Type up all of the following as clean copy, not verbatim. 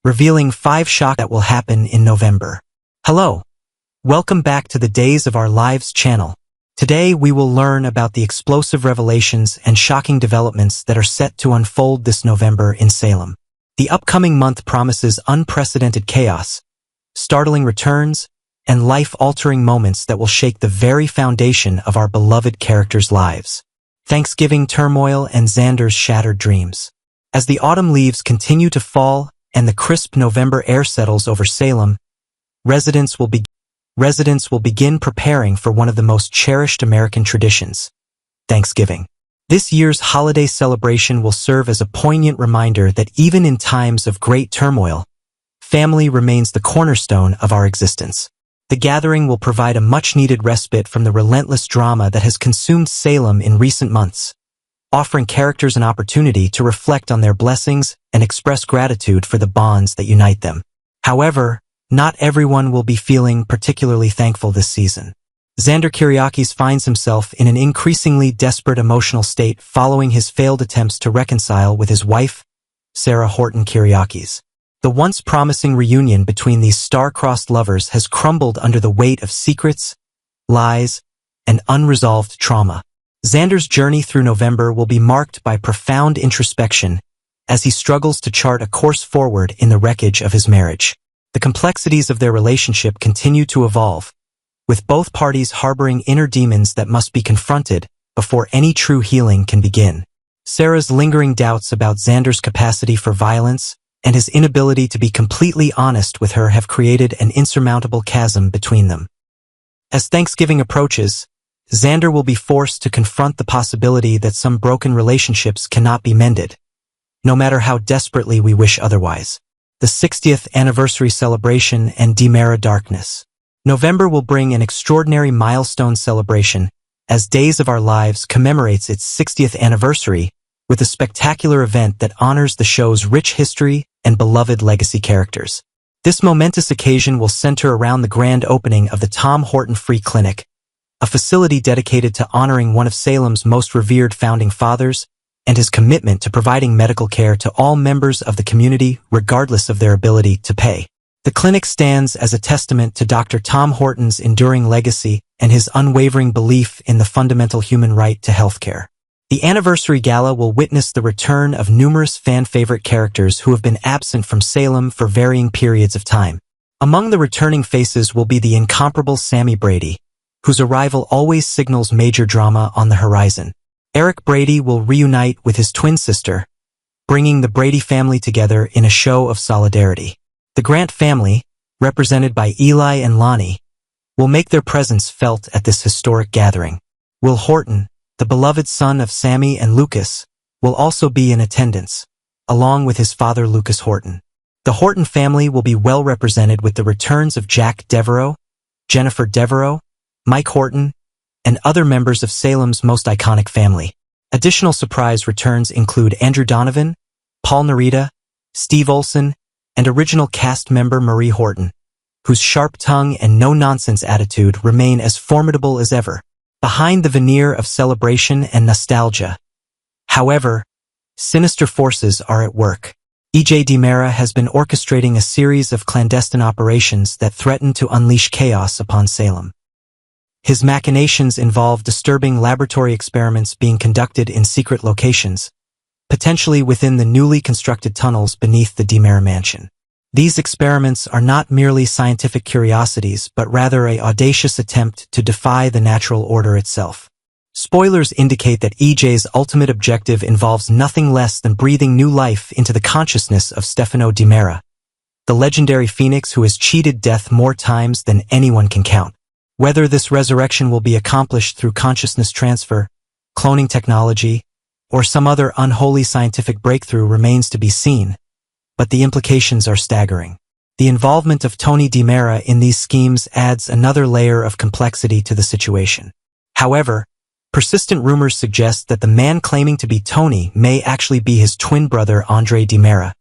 revealing 5 shocks that will happen in November. Hello. Welcome back to the Days of Our Lives channel. Today we will learn about the explosive revelations and shocking developments that are set to unfold this November in Salem. The upcoming month promises unprecedented chaos, startling returns, and life-altering moments that will shake the very foundation of our beloved characters' lives. Thanksgiving turmoil and Xander's shattered dreams. As the autumn leaves continue to fall and the crisp November air settles over Salem, residents will begin preparing for one of the most cherished American traditions, Thanksgiving. This year's holiday celebration will serve as a poignant reminder that even in times of great turmoil, family remains the cornerstone of our existence. The gathering will provide a much-needed respite from the relentless drama that has consumed Salem in recent months, offering characters an opportunity to reflect on their blessings and express gratitude for the bonds that unite them. However, not everyone will be feeling particularly thankful this season. Xander Kyriakis finds himself in an increasingly desperate emotional state following his failed attempts to reconcile with his wife, Sarah Horton Kyriakis. The once promising reunion between these star-crossed lovers has crumbled under the weight of secrets, lies, and unresolved trauma. Xander's journey through November will be marked by profound introspection as he struggles to chart a course forward in the wreckage of his marriage. The complexities of their relationship continue to evolve, with both parties harboring inner demons that must be confronted before any true healing can begin. Sarah's lingering doubts about Xander's capacity for violence and his inability to be completely honest with her have created an insurmountable chasm between them. As Thanksgiving approaches, Xander will be forced to confront the possibility that some broken relationships cannot be mended, no matter how desperately we wish otherwise. The 60th anniversary celebration and DiMera darkness. November will bring an extraordinary milestone celebration as Days of Our Lives commemorates its 60th anniversary with a spectacular event that honors the show's rich history and beloved legacy characters. This momentous occasion will center around the grand opening of the Tom Horton Free Clinic, a facility dedicated to honoring one of Salem's most revered founding fathers and his commitment to providing medical care to all members of the community regardless of their ability to pay. The clinic stands as a testament to Dr. Tom Horton's enduring legacy and his unwavering belief in the fundamental human right to healthcare. The anniversary gala will witness the return of numerous fan-favorite characters who have been absent from Salem for varying periods of time. Among the returning faces will be the incomparable Sammy Brady, whose arrival always signals major drama on the horizon. Eric Brady will reunite with his twin sister, bringing the Brady family together in a show of solidarity. The Grant family, represented by Eli and Lonnie, will make their presence felt at this historic gathering. Will Horton, the beloved son of Sammy and Lucas, will also be in attendance, along with his father Lucas Horton. The Horton family will be well represented with the returns of Jack Devereaux, Jennifer Devereaux, Mike Horton, and other members of Salem's most iconic family. Additional surprise returns include Andrew Donovan, Paul Narita, Steve Olson, and original cast member Marie Horton, whose sharp tongue and no-nonsense attitude remain as formidable as ever. Behind the veneer of celebration and nostalgia, however, sinister forces are at work. E.J. DiMera has been orchestrating a series of clandestine operations that threaten to unleash chaos upon Salem. His machinations involve disturbing laboratory experiments being conducted in secret locations, potentially within the newly constructed tunnels beneath the DiMera mansion. These experiments are not merely scientific curiosities, but rather an audacious attempt to defy the natural order itself. Spoilers indicate that EJ's ultimate objective involves nothing less than breathing new life into the consciousness of Stefano DiMera, the legendary phoenix who has cheated death more times than anyone can count. Whether this resurrection will be accomplished through consciousness transfer, cloning technology, or some other unholy scientific breakthrough remains to be seen, but the implications are staggering. The involvement of Tony DiMera in these schemes adds another layer of complexity to the situation. However, persistent rumors suggest that the man claiming to be Tony may actually be his twin brother Andre DiMera,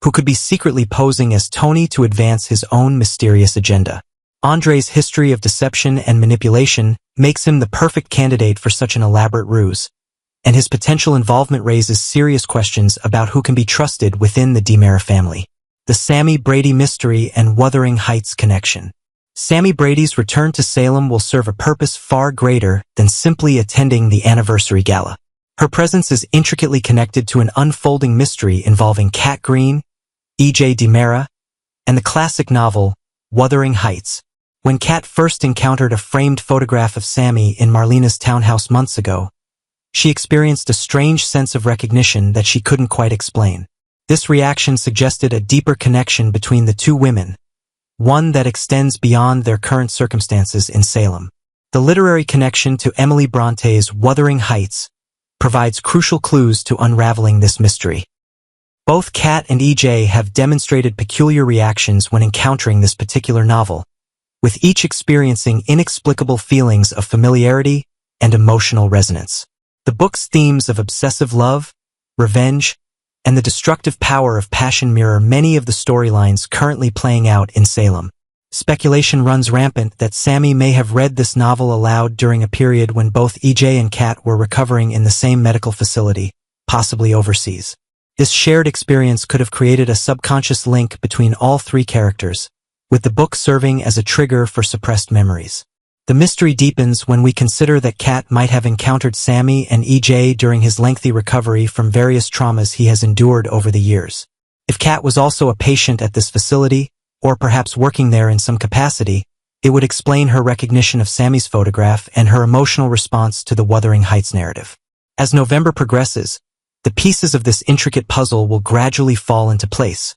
who could be secretly posing as Tony to advance his own mysterious agenda. Andre's history of deception and manipulation makes him the perfect candidate for such an elaborate ruse, and his potential involvement raises serious questions about who can be trusted within the DiMera family. the Sammy Brady mystery and Wuthering Heights connection. Sammy Brady's return to Salem will serve a purpose far greater than simply attending the anniversary gala. Her presence is intricately connected to an unfolding mystery involving Kat Green, E.J. DiMera, and the classic novel, Wuthering Heights. When Kat first encountered a framed photograph of Sammy in Marlena's townhouse months ago, she experienced a strange sense of recognition that she couldn't quite explain. This reaction suggested a deeper connection between the two women, one that extends beyond their current circumstances in Salem. The literary connection to Emily Bronte's Wuthering Heights provides crucial clues to unraveling this mystery. Both Kat and EJ have demonstrated peculiar reactions when encountering this particular novel, with each experiencing inexplicable feelings of familiarity and emotional resonance. The book's themes of obsessive love, revenge, and the destructive power of passion mirror many of the storylines currently playing out in Salem. Speculation runs rampant that Sammy may have read this novel aloud during a period when both EJ and Kat were recovering in the same medical facility, possibly overseas. This shared experience could have created a subconscious link between all three characters, with the book serving as a trigger for suppressed memories. The mystery deepens when we consider that Kat might have encountered Sammy and EJ during his lengthy recovery from various traumas he has endured over the years. If Kat was also a patient at this facility, or perhaps working there in some capacity, it would explain her recognition of Sammy's photograph and her emotional response to the Wuthering Heights narrative. As November progresses, the pieces of this intricate puzzle will gradually fall into place,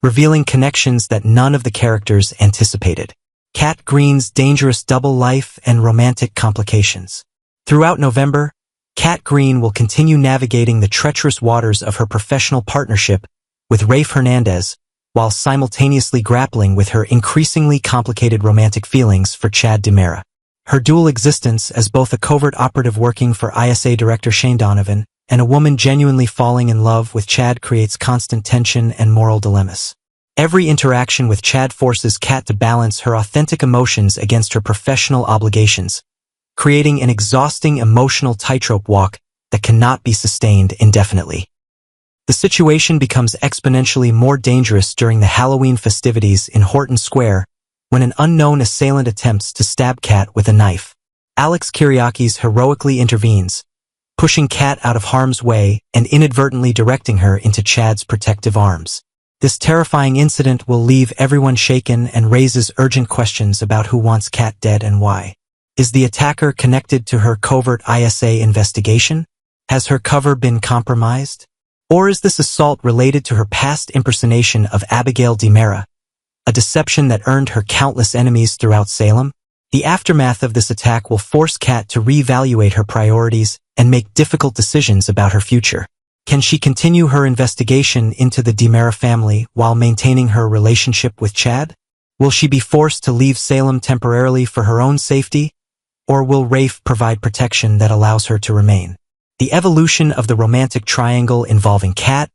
revealing connections that none of the characters anticipated. Kat Green's dangerous double life and romantic complications. Throughout November, Kat Green will continue navigating the treacherous waters of her professional partnership with Rafe Hernandez, while simultaneously grappling with her increasingly complicated romantic feelings for Chad DiMera. Her dual existence as both a covert operative working for ISA director Shane Donovan and a woman genuinely falling in love with Chad creates constant tension and moral dilemmas. Every interaction with Chad forces Kat to balance her authentic emotions against her professional obligations, creating an exhausting emotional tightrope walk that cannot be sustained indefinitely. The situation becomes exponentially more dangerous during the Halloween festivities in Horton Square when an unknown assailant attempts to stab Kat with a knife. Alex Kyriakis heroically intervenes, pushing Kat out of harm's way and inadvertently directing her into Chad's protective arms. This terrifying incident will leave everyone shaken and raises urgent questions about who wants Kat dead and why. Is the attacker connected to her covert ISA investigation? Has her cover been compromised? Or is this assault related to her past impersonation of Abigail DiMera, a deception that earned her countless enemies throughout Salem? The aftermath of this attack will force Kat to reevaluate her priorities and make difficult decisions about her future. Can she continue her investigation into the DiMera family while maintaining her relationship with Chad? Will she be forced to leave Salem temporarily for her own safety? Or will Rafe provide protection that allows her to remain? The evolution of the romantic triangle involving Kat,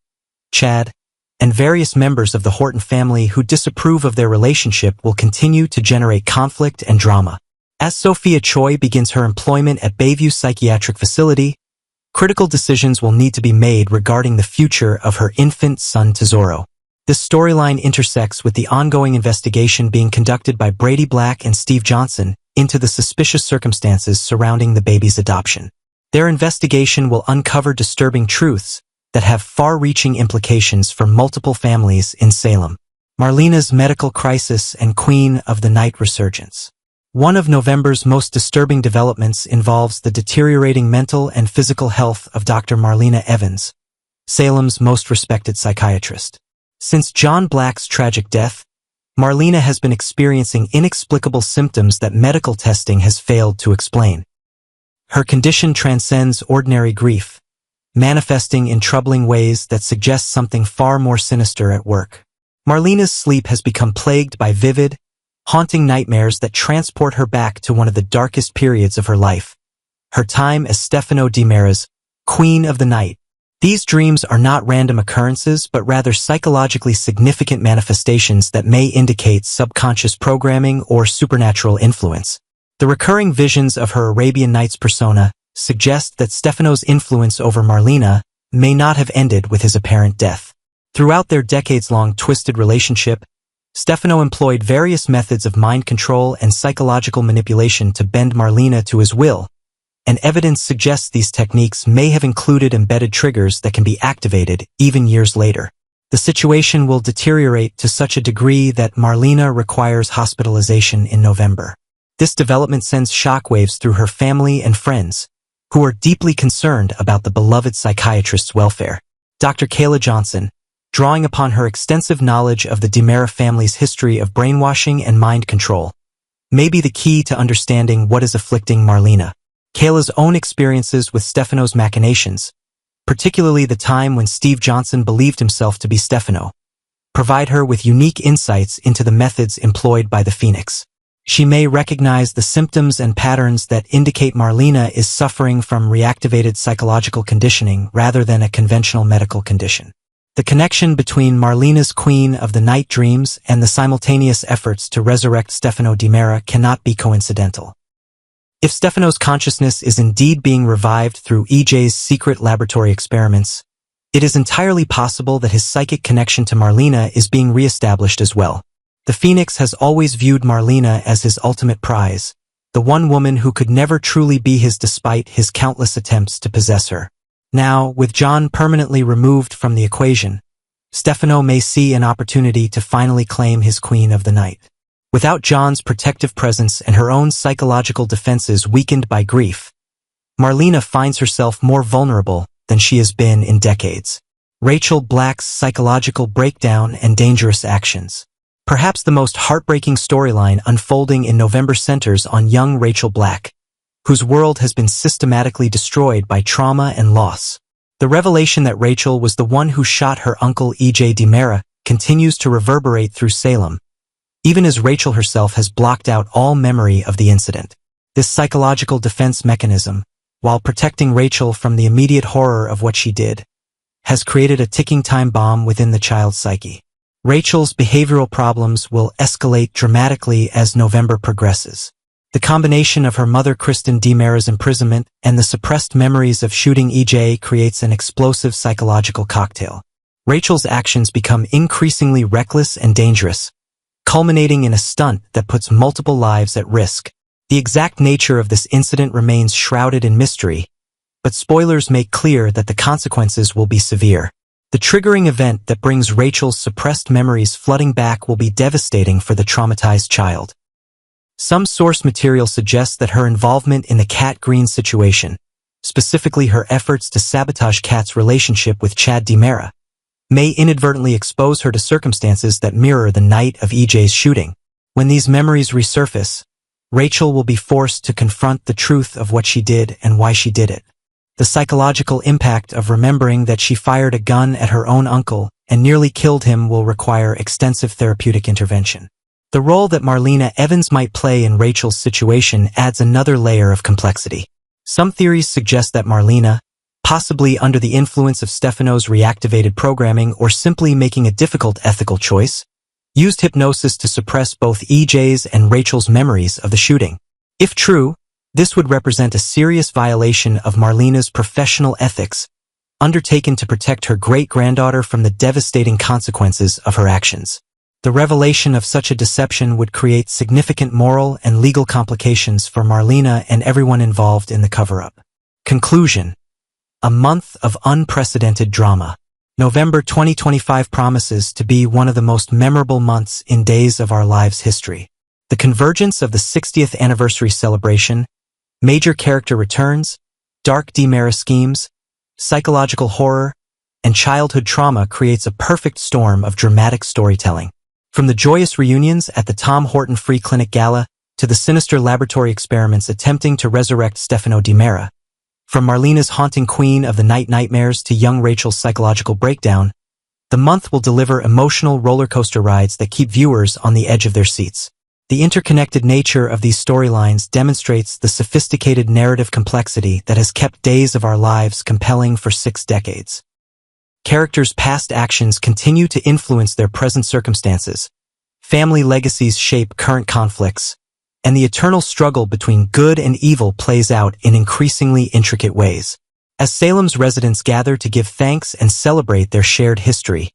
Chad, and various members of the Horton family who disapprove of their relationship will continue to generate conflict and drama. As Sophia Choi begins her employment at Bayview Psychiatric Facility, critical decisions will need to be made regarding the future of her infant son Tesoro. This storyline intersects with the ongoing investigation being conducted by Brady Black and Steve Johnson into the suspicious circumstances surrounding the baby's adoption. Their investigation will uncover disturbing truths that have far-reaching implications for multiple families in Salem. Marlena's medical crisis and Queen of the Night resurgence. One of November's most disturbing developments involves the deteriorating mental and physical health of Dr. Marlena Evans, Salem's most respected psychiatrist. Since John Black's tragic death, Marlena has been experiencing inexplicable symptoms that medical testing has failed to explain. Her condition transcends ordinary grief, manifesting in troubling ways that suggest something far more sinister at work. Marlena's sleep has become plagued by vivid, haunting nightmares that transport her back to one of the darkest periods of her life, her time as Stefano DiMera's Queen of the Night. These dreams are not random occurrences but rather psychologically significant manifestations that may indicate subconscious programming or supernatural influence. The recurring visions of her Arabian Nights persona suggest that Stefano's influence over Marlena may not have ended with his apparent death. Throughout their decades-long twisted relationship, Stefano employed various methods of mind control and psychological manipulation to bend Marlena to his will, and evidence suggests these techniques may have included embedded triggers that can be activated even years later. The situation will deteriorate to such a degree that Marlena requires hospitalization in November. This development sends shockwaves through her family and friends, who are deeply concerned about the beloved psychiatrist's welfare. Dr. Kayla Johnson, drawing upon her extensive knowledge of the DiMera family's history of brainwashing and mind control, may be the key to understanding what is afflicting Marlena. Kayla's own experiences with Stefano's machinations, particularly the time when Steve Johnson believed himself to be Stefano, provide her with unique insights into the methods employed by the Phoenix. She may recognize the symptoms and patterns that indicate Marlena is suffering from reactivated psychological conditioning rather than a conventional medical condition. The connection between Marlena's Queen of the Night dreams and the simultaneous efforts to resurrect Stefano DiMera cannot be coincidental. If Stefano's consciousness is indeed being revived through EJ's secret laboratory experiments, it is entirely possible that his psychic connection to Marlena is being reestablished as well. The Phoenix has always viewed Marlena as his ultimate prize, the one woman who could never truly be his despite his countless attempts to possess her. Now, with John permanently removed from the equation, Stefano may see an opportunity to finally claim his Queen of the Night. Without John's protective presence and her own psychological defenses weakened by grief, Marlena finds herself more vulnerable than she has been in decades. Rachel Black's psychological breakdown and dangerous actions. Perhaps the most heartbreaking storyline unfolding in November centers on young Rachel Black, whose world has been systematically destroyed by trauma and loss. The revelation that Rachel was the one who shot her uncle E.J. DiMera continues to reverberate through Salem, even as Rachel herself has blocked out all memory of the incident. This psychological defense mechanism, while protecting Rachel from the immediate horror of what she did, has created a ticking time bomb within the child's psyche. Rachel's behavioral problems will escalate dramatically as November progresses. The combination of her mother Kristen DiMera's imprisonment and the suppressed memories of shooting EJ creates an explosive psychological cocktail. Rachel's actions become increasingly reckless and dangerous, culminating in a stunt that puts multiple lives at risk. The exact nature of this incident remains shrouded in mystery, but spoilers make clear that the consequences will be severe. The triggering event that brings Rachel's suppressed memories flooding back will be devastating for the traumatized child. Some source material suggests that her involvement in the Kat Green situation, specifically her efforts to sabotage Kat's relationship with Chad DiMera, may inadvertently expose her to circumstances that mirror the night of EJ's shooting. When these memories resurface, Rachel will be forced to confront the truth of what she did and why she did it. The psychological impact of remembering that she fired a gun at her own uncle and nearly killed him will require extensive therapeutic intervention. The role that Marlena Evans might play in Rachel's situation adds another layer of complexity. Some theories suggest that Marlena, possibly under the influence of Stefano's reactivated programming or simply making a difficult ethical choice, used hypnosis to suppress both EJ's and Rachel's memories of the shooting. If true, this would represent a serious violation of Marlena's professional ethics, undertaken to protect her great-granddaughter from the devastating consequences of her actions. The revelation of such a deception would create significant moral and legal complications for Marlena and everyone involved in the cover-up. Conclusion. A month of unprecedented drama. November 2025 promises to be one of the most memorable months in Days of Our Lives history. The convergence of the 60th anniversary celebration, major character returns, dark DiMera schemes, psychological horror, and childhood trauma creates a perfect storm of dramatic storytelling. From the joyous reunions at the Tom Horton Free Clinic Gala to the sinister laboratory experiments attempting to resurrect Stefano DiMera, from Marlena's haunting Queen of the Night nightmares to young Rachel's psychological breakdown, the month will deliver emotional roller coaster rides that keep viewers on the edge of their seats. The interconnected nature of these storylines demonstrates the sophisticated narrative complexity that has kept Days of Our Lives compelling for 6 decades. Characters' past actions continue to influence their present circumstances, family legacies shape current conflicts, and the eternal struggle between good and evil plays out in increasingly intricate ways. As Salem's residents gather to give thanks and celebrate their shared history,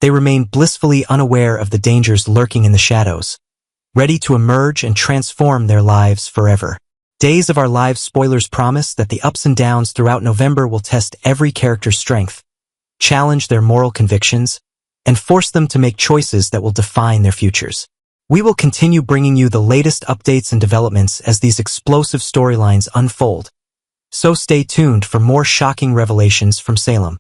They remain blissfully unaware of the dangers lurking in the shadows, ready to emerge and transform their lives forever. Days of Our Lives spoilers promise that the ups and downs throughout November will test every character's strength, challenge their moral convictions, and force them to make choices that will define their futures. We will continue bringing you the latest updates and developments as these explosive storylines unfold, so stay tuned for more shocking revelations from Salem.